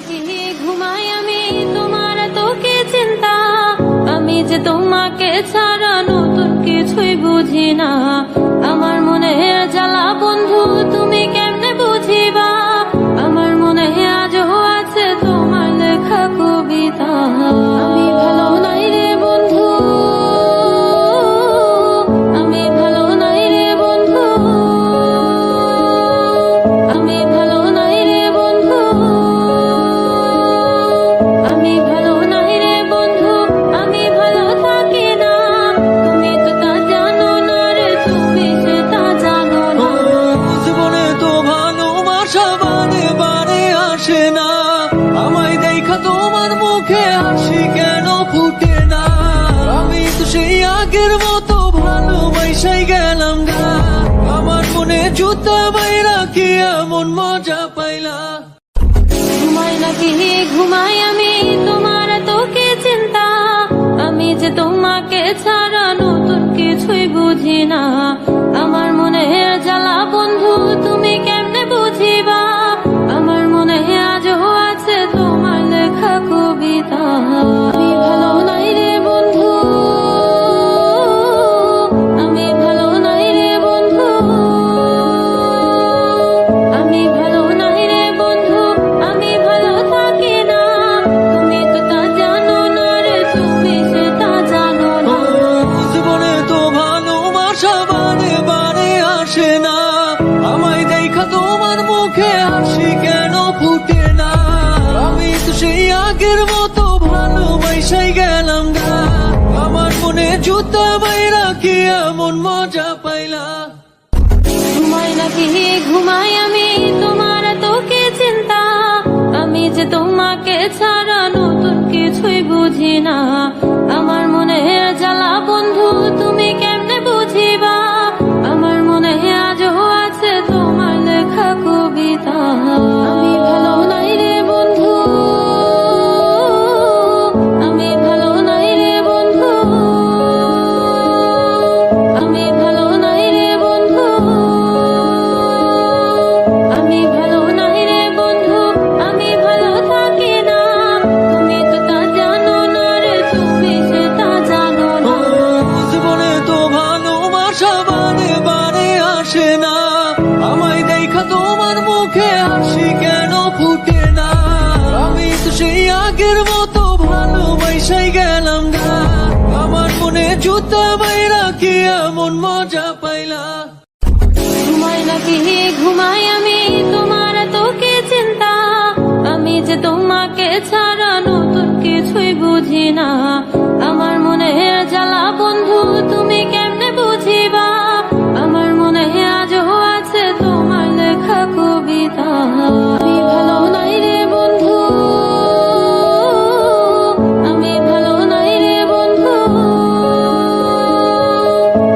নাকি ঘুমাই আমি তোমার তোকে চিন্তা, আমি যে তোমাকে ছাড়া নতুন কিছুই বুঝি না। আমার মনে জ্বালা বন্ধু তুমি কেমনে বুঝিবা, আমার মনে আজও আছে তোমার লেখা কবিতা। আমি ভালো নাই রে বন্ধু, আমি ভালো নাই রে বন্ধু, আমি ভালো নাই রে বন্ধু, আমি ভালো নাই রে বন্ধু, আমি ভালো থাকি না। তুমি তো তা জানো না রে, তুমি সেটা জানো না। জীবনে তো ভালোবাসা বারে বারে আসে না, আমায় দেখা তোমার মুখে হাসি কেন ফুটে না। আমি তো সেই আগের মতো ভালোবাসাই গেলাম গা, আমার মনে জুতা বাইরা কি এমন মজা পাইলা। ঘুমাই নাকি ঘুমাই আমি তোমার তোকে চিন্তা, আমি যে তোমাকে ছাড়া নতুন কিছুই বুঝি না। আমার মনে জ্বালা বন্ধু তুমি কেমনে বুঝিবা, আমার মনে আজও আছে তোমার লেখা কবিতা। আমি ভালো নাই রে বন্ধু, আমি ভালো নাই রে বন্ধু, আমি ভালো নাই রে বন্ধু, আমি ভালো থাকি না। তুমি তো তা জানো না রে, তুমি সেটা জানো না। জীবনে তো ভালোবাসা বারে বারে আসে না, আমায় দেখা তোমার মুখে হাসি কেন ফুটে না। আমি তো সেই আগের মতো ভালোবাসাই গেলাম গা, আমার মনে জুতা বাইরা কি এমন মজা পাইলা। ঘুমাই নাকি ঘুমাই আমি তোমার তোকে চিন্তা, আমি যে তোমাকে ছাড়া নতুন কিছুই বুঝি না। আমার মনে জ্বালা বন্ধু তুমি কেমনে বুঝিবা, আমার মনে আজও আছে তোমার লেখা কবিতা। আমি ভালো নাই রে বন্ধু, আমি ভালো নাই রে বন্ধু, আমি ভালো নাই রে বন্ধু, আমি ভালো নাই রে বন্ধু, আমি ভালো থাকি না। তুমি তো তা জানো না রে, তুমি সেটা জানো না। জীবনে তো ভালোবাসা বারে বারে আসে না, আমায় দেখা তোমার মুখে হাসি কেন ফুটে না। আমি তো সেই আগের মতো ভালোবাসাই গেলাম গা, আমার মনে জুতা বাইরা কি এমন মজা পাইলা। ঘুমাই নাকি ঘুমাই আমি তোমার তোকে চিন্তা, আমি যে তোমাকে ছাড়া নতুন কিছুই বুঝি না।